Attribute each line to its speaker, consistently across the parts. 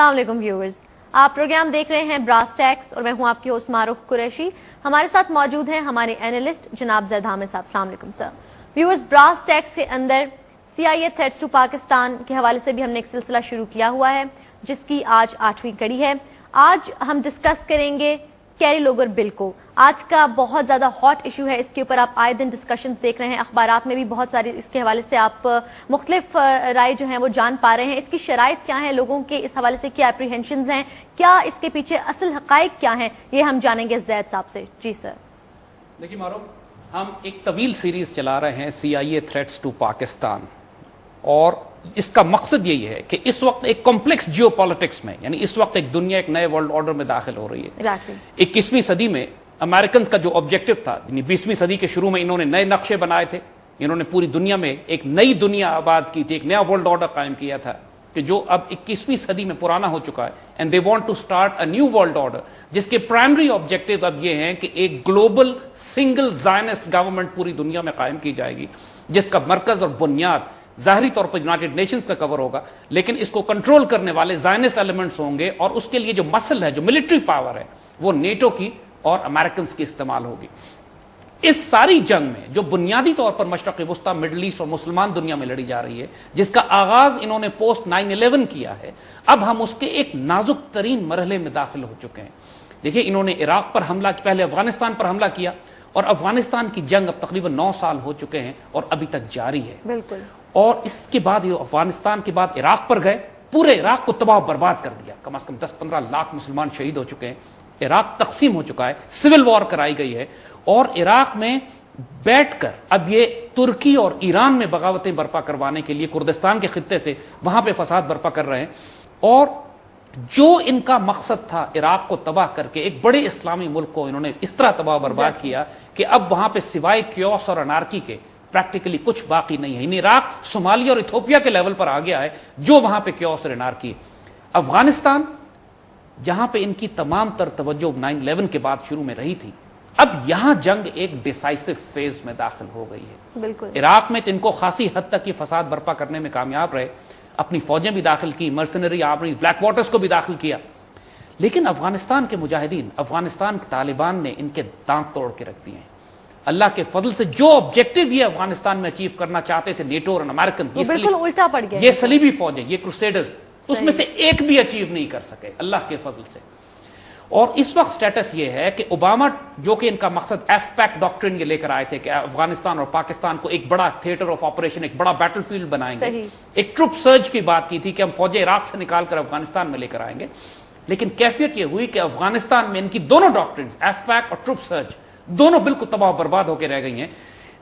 Speaker 1: السلام علیکم ویورز، آپ پروگرام دیکھ رہے ہیں براس ٹیکس اور میں ہوں آپ کی ہوسٹ معروف قریشی. ہمارے ساتھ موجود ہیں ہمارے اینالسٹ جناب زید حامد صاحب. السلام علیکم سر. ویورز، براس ٹیکس کے اندر CIA تھریٹس ٹو پاکستان کے حوالے سے بھی ہم نے ایک سلسلہ شروع کیا ہوا ہے جس کی آج 8ویں کڑی ہے. آج ہم ڈسکس کریں گے کیری لوگر بل کو. آج کا بہت زیادہ ہاٹ ایشو ہے، اس کے اوپر آپ آئے دن ڈسکشنز دیکھ رہے ہیں، اخبارات میں بھی بہت ساری اس کے حوالے سے آپ مختلف رائے جو ہیں وہ جان پا رہے ہیں. اس کی شرائط کیا ہیں، لوگوں کے اس حوالے سے کیا اپریہنشنز ہیں، کیا اس کے پیچھے اصل حقائق کیا ہیں، یہ ہم جانیں گے زید صاحب سے. جی سر.
Speaker 2: دیکھیے معروف، ہم ایک طویل سیریز چلا رہے ہیں CIA تھریٹس ٹو پاکستان، اور اس کا مقصد یہی ہے کہ اس وقت ایک کمپلیکس جیو پالیٹکس میں، یعنی اس وقت ایک دنیا ایک نئے ورلڈ آرڈر میں داخل ہو رہی ہے. 21ویں صدی میں امریکنز کا جو آبجیکٹو تھا، یعنی 20ویں صدی کے شروع میں انہوں نے نئے نقشے بنائے تھے، انہوں نے پوری دنیا میں ایک نئی دنیا آباد کی تھی، ایک نیا ورلڈ آرڈر قائم کیا تھا کہ جو اب 21ویں صدی میں پرانا ہو چکا ہے. And they want to start a new world order جس کے پرائمری آبجیکٹو اب یہ ہیں کہ ایک گلوبل سنگل زائنسٹ گورنمنٹ پوری دنیا میں قائم کی جائے گی، جس کا مرکز اور بنیاد ظاہری طور پر یونائٹڈ نیشنز کا کور ہوگا، لیکن اس کو کنٹرول کرنے والے زائنسٹ ایلیمنٹس ہوں گے، اور اس کے لیے جو مسل ہے، جو ملٹری پاور ہے، وہ نیٹو کی اور امریکنز کی استعمال ہوگی. اس ساری جنگ میں جو بنیادی طور پر مشرق وسطی، مڈل ایسٹ اور مسلمان دنیا میں لڑی جا رہی ہے، جس کا آغاز انہوں نے پوسٹ 9/11 کیا ہے، اب ہم اس کے ایک نازک ترین مرحلے میں داخل ہو چکے ہیں. دیکھیں، انہوں نے عراق پر حملہ، پہلے افغانستان پر حملہ کیا، اور افغانستان کی جنگ اب تقریباً 9 سال ہو چکے ہیں اور ابھی تک جاری ہے.
Speaker 1: بالکل. اور
Speaker 2: اس کے بعد یہ افغانستان کے بعد عراق پر گئے، پورے عراق کو تباہ و برباد کر دیا، کم از کم 10-15 لاکھ مسلمان شہید ہو چکے ہیں. عراق تقسیم ہو چکا ہے، سول وار کرائی گئی ہے، اور عراق میں بیٹھ کر اب یہ ترکی اور ایران میں بغاوتیں برپا کروانے کے لیے کردستان کے خطے سے وہاں پہ فساد برپا کر رہے ہیں. اور جو ان کا مقصد تھا عراق کو تباہ کر کے ایک بڑے اسلامی ملک کو انہوں نے اس طرح تباہ و برباد کیا کہ اب وہاں پہ سوائے کیوس اور انارکی کے پریکٹیکلی کچھ باقی نہیں ہے. عراق صومالیہ اور ایتھوپیا کے لیول پر آ گیا ہے جو وہاں پہ کیوس اور انارکی ہے. افغانستان جہاں پہ ان کی تمام تر توجہ 9/11 کے بعد شروع میں رہی تھی، اب یہاں جنگ ایک ڈیسائسو فیز میں داخل ہو گئی ہے.
Speaker 1: بالکل.
Speaker 2: عراق میں تو ان کو خاصی حد تک یہ فساد برپا کرنے میں کامیاب رہے، اپنی فوجیں بھی داخل کی، مرسنری آرمی، بلیک واٹرز کو بھی داخل کیا. لیکن افغانستان کے مجاہدین، افغانستان کے طالبان نے ان کے دانت توڑ کے رکھ دیے ہیں. اللہ کے فضل سے جو آبجیکٹو یہ افغانستان میں اچیو کرنا چاہتے تھے نیٹو اور امریکن،
Speaker 1: یہ بالکل الٹا پڑ گیا.
Speaker 2: یہ صلیبی فوجیں، یہ کروسیڈرز، اس میں سے ایک بھی اچیو نہیں کر سکے اللہ کے فضل سے. اور اس وقت سٹیٹس یہ ہے کہ اوباما، جو کہ ان کا مقصد FPAC ڈاکٹرن یہ لے کر آئے تھے کہ افغانستان اور پاکستان کو ایک بڑا تھیٹر آف آپریشن، ایک بڑا بیٹل فیلڈ بنائیں گے، ایک ٹروپ سرج کی بات کی تھی کہ ہم فوجیں عراق سے نکال کر افغانستان میں لے کر آئیں گے. لیکن کیفیت یہ ہوئی کہ افغانستان میں ان کی دونوں ڈاکٹرنز، FPAC اور ٹروپ سرج، دونوں بالکل تباہ و برباد ہو کے رہ گئی ہیں.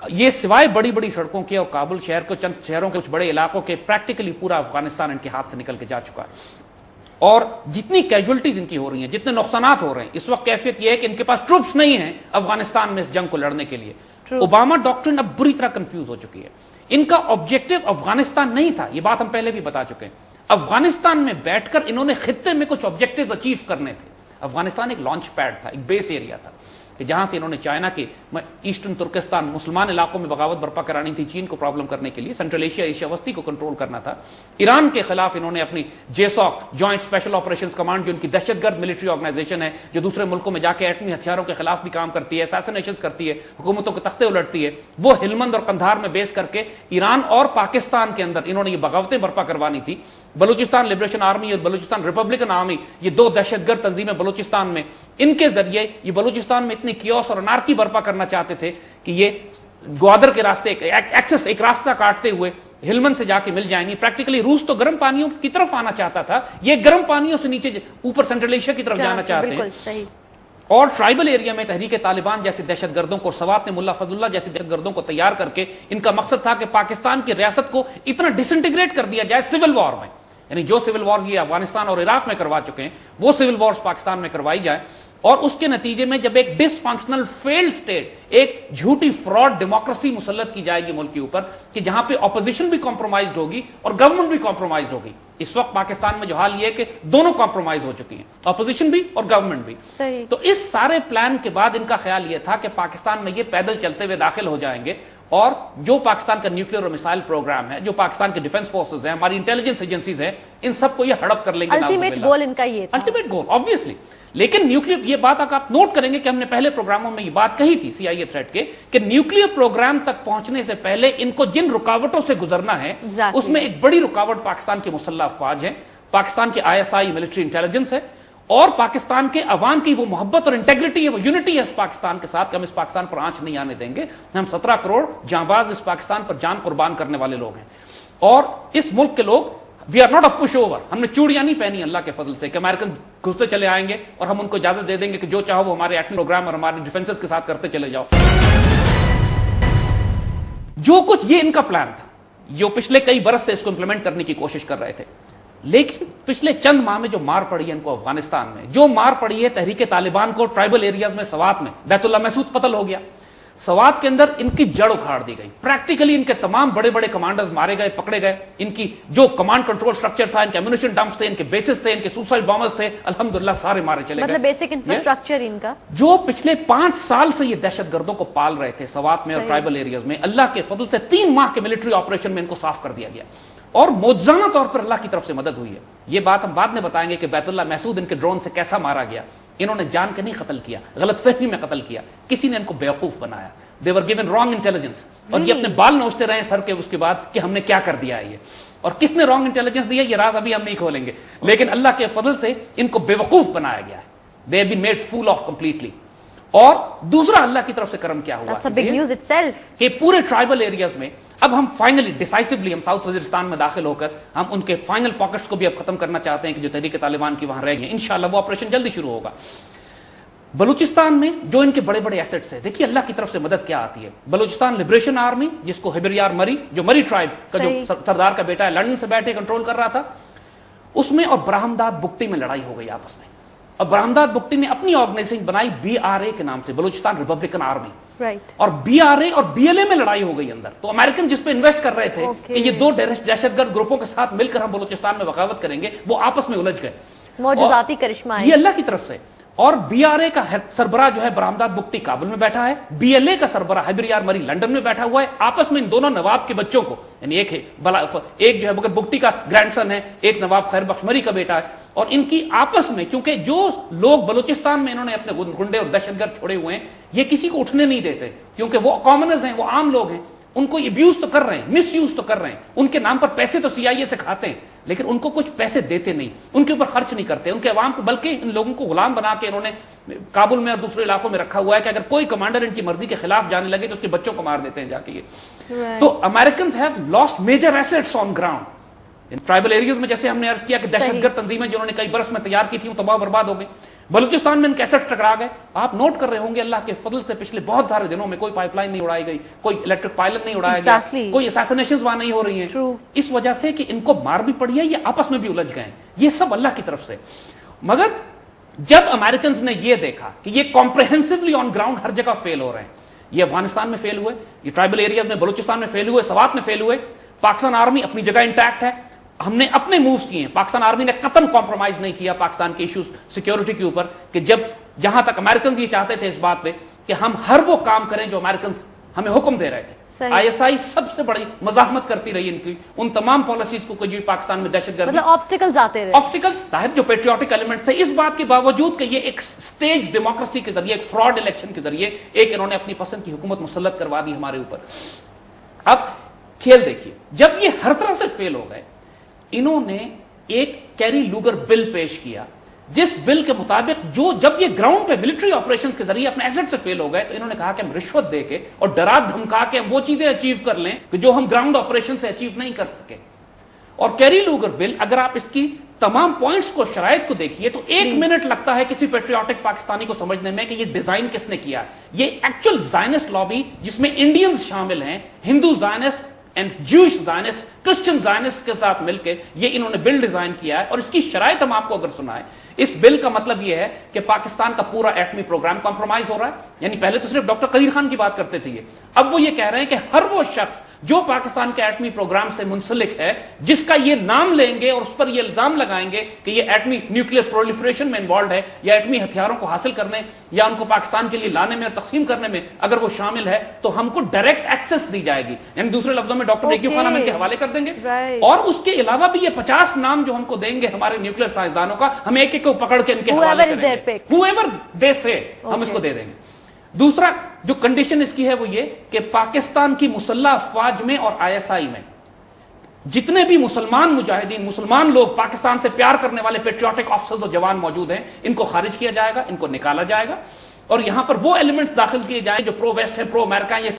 Speaker 2: یہ سوائے بڑی بڑی سڑکوں کے اور کابل شہر کو، چند شہروں کے کچھ بڑے علاقوں کے، پریکٹیکلی پورا افغانستان ان کے ہاتھ سے نکل کے جا چکا ہے. اور جتنی کیجولٹیز ان کی ہو رہی ہیں، جتنے نقصانات ہو رہے ہیں، اس وقت کیفیت یہ ہے کہ ان کے پاس ٹروپس نہیں ہیں افغانستان میں اس جنگ کو لڑنے کے لیے. اوباما ڈاکٹرن اب بری طرح کنفیوز ہو چکی ہے. ان کا آبجیکٹو افغانستان نہیں تھا، یہ بات ہم پہلے بھی بتا چکے ہیں. افغانستان میں بیٹھ کر انہوں نے خطے میں کچھ آبجیکٹو اچیو کرنے تھے. افغانستان ایک لانچ پیڈ تھا، ایک بیس ایریا تھا کہ جہاں سے انہوں نے چائنا کے ایسٹرن ترکستان، مسلمان علاقوں میں بغاوت برپا کرانی تھی، چین کو پرابلم کرنے کے لیے، سینٹرل ایشیا، ایشیا وسطی کو کنٹرول کرنا تھا. ایران کے خلاف انہوں نے اپنی JSOC، joint special operations command, جو ان کی دہشت گرد ملٹری آرگنائزیشن ہے، جو دوسرے ملکوں میں جا کے ایٹمی ہتھیاروں کے خلاف بھی کام کرتی ہے، اساسینیشنز کرتی ہے، حکومتوں کے تختے الٹتی ہے، وہ ہلمند اور قندھار میں بیس کر کے ایران اور پاکستان کے اندر انہوں نے یہ بغاوتیں برپا کروانی تھی. بلوچستان لبریشن آرمی اور بلوچستان ریپبلکن آرمی، یہ دو دہشت گرد تنظیمیں بلوچستان میں، ان کے ذریعے یہ بلوچستان میں اتنی کیوس اور انارکی برپا کرنا چاہتے تھے کہ یہ گوادر کے راستے ایک راستہ کاٹتے ہوئے ہلمند سے جا کے مل جائیں گی. پریکٹیکلی روس تو گرم پانیوں کی طرف آنا چاہتا تھا، یہ گرم پانیوں سے نیچے اوپر سینٹرل ایشیا کی طرف جانا چاہتے ہیں. اور ٹرائبل ایریا میں تحریک طالبان جیسے دہشت گردوں کو، سوات نے ملا فضل اللہ جیسے دہشت گردوں کو تیار کر کے ان کا مقصد تھا کہ پاکستان کی ریاست کو اتنا ڈسنٹیگریٹ کر دیا جائے سول وار میں، یعنی جو سول وار یہ افغانستان اور عراق میں کروا چکے ہیں وہ سول وارز پاکستان میں کروائی جائے. اور اس کے نتیجے میں جب ایک ڈس فنکشنل فیلڈ اسٹیٹ، ایک جھوٹی فراڈ ڈیموکریسی مسلط کی جائے گی ملک کے اوپر، کہ جہاں پہ اپوزیشن بھی کمپرومائزڈ ہوگی اور گورنمنٹ بھی کمپرومائزڈ ہوگی. اس وقت پاکستان میں جو حال یہ ہے کہ دونوں کمپرومائز ہو چکی ہیں، اپوزیشن بھی اور گورنمنٹ بھی. تو اس سارے پلان کے بعد ان کا خیال یہ تھا کہ پاکستان میں یہ پیدل چلتے ہوئے داخل ہو جائیں گے اور جو پاکستان کا نیوکلیئر اور میسائل پروگرام ہے, جو پاکستان کے ڈیفنس فورسز ہیں, ہماری انٹیلیجنس ایجنسیز ہیں, ان سب کو یہ ہڑپ کر لیں گے.
Speaker 1: الٹیمیٹ گول ان کا یہ تھا,
Speaker 2: الٹیمیٹ گول آبویسلی. لیکن نیوکلیئر, یہ بات آپ نوٹ کریں گے کہ ہم نے پہلے پروگراموں میں یہ بات کہی تھی CIA تھریٹ کے, کہ نیوکلیئر پروگرام تک پہنچنے سے پہلے ان کو جن رکاوٹوں سے گزرنا ہے اس میں ایک بڑی رکاوٹ پاکستان کی مسلح افواج ہے, پاکستان کی ISI ملٹری انٹیلیجنس ہے, اور پاکستان کے عوام کی وہ محبت اور انٹیگریٹی ہے, وہ یونٹی ہے اس پاکستان کے ساتھ کہ ہم اس پاکستان پر آنچ نہیں آنے دیں گے. ہم 17 کروڑ جانباز اس پاکستان پر جان قربان کرنے والے لوگ ہیں, اور اس ملک کے لوگ we are not a pushover. ہم نے چوڑیاں نہیں پہنی اللہ کے فضل سے کہ امریکن گھستے چلے آئیں گے اور ہم ان کو اجازت دے دیں گے کہ جو چاہو وہ ہمارے ایٹمی پروگرام اور ہمارے ڈیفنسز کے ساتھ کرتے چلے جاؤ. جو کچھ یہ ان کا پلان تھا, جو پچھلے کئی برس سے اس کو امپلیمنٹ کرنے کی کوشش کر رہے تھے, لیکن پچھلے چند ماہ میں جو مار پڑی ہے ان کو افغانستان میں, جو مار پڑی ہے تحریک طالبان کو ٹرائبل ایریاز میں, سوات میں بیت اللہ محسود قتل ہو گیا, سوات کے اندر ان کی جڑ اکھاڑ دی گئی, پریکٹیکلی ان کے تمام بڑے بڑے کمانڈرز مارے گئے, پکڑے گئے, ان کی جو کمانڈ کنٹرول سٹرکچر تھا, ان کے ایمونیشن ڈمپس تھے, ان کے بیسز تھے, ان کے سوسائڈ بامرز تھے, الحمدللہ سارے مارے چلے گئے.
Speaker 1: مطلب بیسک انفراسٹرکچر ان کا
Speaker 2: جو پچھلے 5 سال سے یہ دہشت گردوں کو پال رہے تھے سوات میں اور ٹرائبل ایریاز میں, اللہ کے فضل سے 3 ماہ کے ملٹری آپریشن میں ان کو صاف کر دیا گیا, اور معجزانہ طور پر اللہ کی طرف سے مدد ہوئی ہے. یہ بات ہم بعد میں بتائیں گے کہ بیت اللہ محسود ان کے ڈرون سے کیسا مارا گیا. انہوں نے جان کے نہیں قتل کیا, غلط فہمی میں قتل کیا, کسی نے ان کو بیوقوف بنایا. They were given wrong intelligence. اور یہ اپنے بال نوچتے رہے سر کے اس کے بعد کہ ہم نے کیا کر دیا ہے یہ, اور کس نے رانگ انٹیلیجنس دیا یہ راز ابھی ہم نہیں کھولیں گے, لیکن اللہ کے فضل سے ان کو بیوقوف بنایا گیا ہے. They have been made fool of completely. اور دوسرا اللہ کی طرف سے کرم کیا ہوا
Speaker 1: That's a big news itself.
Speaker 2: کہ پورے ٹرائبل ایریاز میں اب ہم فائنلی ڈیسائسولی ہم ساؤتھ وزیرستان میں داخل ہو کر ہم ان کے فائنل پاکٹس کو بھی اب ختم کرنا چاہتے ہیں کہ جو تحریک طالبان کی وہاں رہ گئی. انشاءاللہ وہ آپریشن جلدی شروع ہوگا. بلوچستان میں جو ان کے بڑے بڑے ایسٹس ہیں, دیکھیے اللہ کی طرف سے مدد کیا آتی ہے. بلوچستان لبریشن آرمی, جس کو ہبریار مری, جو مری ٹرائب کا جو سردار کا بیٹا ہے لندن سے بیٹھے کنٹرول کر رہا تھا, اس میں اور برہمداد بگٹی میں لڑائی ہو گئی آپس میں, اور برہمداد بگٹی نے اپنی آرگنائزیشن بنائی BRA کے نام سے, بلوچستان ریپبلکن آرمی, اور BRA اور BLA میں لڑائی ہو گئی اندر. تو امریکن جس پہ انویسٹ کر رہے تھے کہ یہ 2 دہشت گرد گروپوں کے ساتھ مل کر ہم بلوچستان میں بغاوت کریں گے, وہ آپس میں الجھ گئے.
Speaker 1: معجزاتی کرشمہ ہے
Speaker 2: یہ اللہ کی طرف سے. اور BRA کا سربراہ جو ہے برہمداد بگٹی کابل میں بیٹھا ہے, BLA کا سربراہ ہبریار مری لندن میں بیٹھا ہوا ہے. آپس میں ان دونوں نواب کے بچوں کو, یعنی ایک جو ہے مگر بگٹی کا گرینڈ سن ہے, ایک نواب خیر بخش مری کا بیٹا ہے, اور ان کی آپس میں, کیونکہ جو لوگ بلوچستان میں انہوں نے اپنے گنڈے اور دہشت گرد چھوڑے ہوئے ہیں, یہ کسی کو اٹھنے نہیں دیتے, کیونکہ وہ کامنرز ہیں, وہ عام لوگ ہیں, ان کو ابیوز تو کر رہے ہیں, مس یوز تو کر رہے ہیں, ان کے نام پر پیسے تو CIA سے کھاتے ہیں, لیکن ان کو کچھ پیسے دیتے نہیں, ان کے اوپر خرچ نہیں کرتے, ان کے عوام کو, بلکہ ان لوگوں کو غلام بنا کے انہوں نے کابل میں اور دوسرے علاقوں میں رکھا ہوا ہے کہ اگر کوئی کمانڈر ان کی مرضی کے خلاف جانے لگے تو اس کے بچوں کو مار دیتے ہیں جا کے. یہ تو Americans have lost major assets on ground. Tribal areas میں جیسے ہم نے عرض کیا کہ دہشت گرد تنظیمیں جنہوں نے کئی برس میں تیار کی تھی وہ تباہ برباد ہو گئی. بلوچستان میں ان کے ایسٹ ٹکرا گئے. آپ نوٹ کر رہے ہوں گے اللہ کے فضل سے پچھلے بہت سارے دنوں میں کوئی پائپ لائن نہیں اڑائی گئی, کوئی الیکٹرک پائلٹ نہیں اڑایا گیا, کوئی اساسینیشنز وہاں نہیں ہو رہی ہیں, اس وجہ سے کہ ان کو مار بھی پڑی ہے, یہ آپس میں بھی الجھ گئے ہیں. یہ سب اللہ کی طرف سے. مگر جب امریکنز نے یہ دیکھا کہ یہ کمپریہنسولی آن گراؤنڈ ہر جگہ فیل ہو رہے ہیں, یہ افغانستان میں فیل ہوئے, یہ ٹرائبل ایریا میں بلوچستان میں فیل ہوئے, سوات میں فیل ہوئے, پاکستان آرمی اپنی جگہ انٹیکٹ ہے, ہم نے اپنے مووز کیے ہیں, پاکستان آرمی نے قطعاً کمپرومائز نہیں کیا پاکستان کے ایشوز سیکیورٹی کے اوپر, کہ جہاں تک امریکنز یہ چاہتے تھے اس بات پہ کہ ہم ہر وہ کام کریں جو امریکنز ہمیں حکم دے رہے تھے. ISI سب سے بڑی مزاحمت کرتی رہی ان کی ان تمام پالیسیز کو جو پاکستان میں دہشت گردی,
Speaker 1: مطلب آبسٹیکلز آتے رہے,
Speaker 2: آبسٹیکلز ظاہر جو پیٹریوٹک ایلیمنٹس تھے, اس بات کے باوجود کہ یہ ایک سٹیج ڈیموکریسی کے ذریعے, ایک فراڈ الیکشن کے ذریعے ایک انہوں نے اپنی پسند کی حکومت مسلط کروا دی ہمارے اوپر. اب کھیل دیکھیے, جب یہ ہر طرح سے فیل ہو گئے, انہوں نے ایک کیری لوگر بل پیش کیا, جس بل کے مطابق جب یہ گراؤنڈ پہ ملٹری آپریشنز کے ذریعے اپنے ایسٹ سے فیل ہو گئے, تو انہوں نے کہا کہ ہم رشوت دے کے اور ڈرا دھمکا کے وہ چیزیں اچیو کر لیں کہ جو ہم گراؤنڈ آپریشن سے اچیو نہیں کر سکے. اور کیری لوگر بل, اگر آپ اس کی تمام پوائنٹس کو, شرائط کو دیکھیے تو 1 منٹ لگتا ہے کسی پیٹریوٹک پاکستانی کو سمجھنے میں کہ یہ ڈیزائن کس نے کیا. یہ ایکچوئل زائنسٹ لابی جس میں انڈینز شامل ہیں, ہندو زائنسٹ, اینڈ جوش زائنسٹ, کرسچن زائنسٹ کے ساتھ مل کے یہ انہوں نے بل ڈیزائن کیا ہے. اور اس کی شرائط ہم آپ کو اگر سنائیں, اس بل کا مطلب یہ ہے کہ پاکستان کا پورا ایٹمی پروگرام کمپرومائز ہو رہا ہے. یعنی پہلے تو صرف ڈاکٹر قدیر خان کی بات کرتے تھے یہ, اب وہ یہ کہہ رہے ہیں کہ ہر وہ شخص جو پاکستان کے ایٹمی پروگرام سے منسلک ہے, جس کا یہ نام لیں گے اور اس پر یہ الزام لگائیں گے کہ یہ ایٹمی نیوکلیر پرولیفریشن میں انوالوڈ ہے, یا ایٹمی ہتھیاروں کو حاصل کرنے یا ان کو پاکستان کے لیے لانے میں اور تقسیم کرنے میں اگر وہ شامل ہے, تو ہم کو ڈائریکٹ ایکسس دی جائے گی. یعنی دوسرے لفظوں میں ڈاکٹر ریکیو خان ہم ان کے حوالے کر دیں گے, اور اس کے علاوہ بھی یہ 50 نام جو ہم کو دیں گے ہمارے نیوکلیر سائنسدانوں کا, ہم ایک ایک کو پکڑ کے ان کے حوالے کریں گے, whoever they say, ہم اس کو دے دیں گے. دوسرا جو کنڈیشن اس کی ہے وہ یہ کہ پاکستان کی مسلح افواج میں اور ISI میں جتنے بھی مسلمان مجاہدین, مسلمان لوگ پاکستان سے پیار کرنے والے پیٹریوٹک آفیسرز اور جوان موجود ہیں, ان کو خارج کیا جائے گا, ان کو نکالا جائے گا, اور یہاں پر وہ ایلیمنٹس داخل کیے جائیں جو پرو ویسٹ ہیں, پرو امریکہ, یہ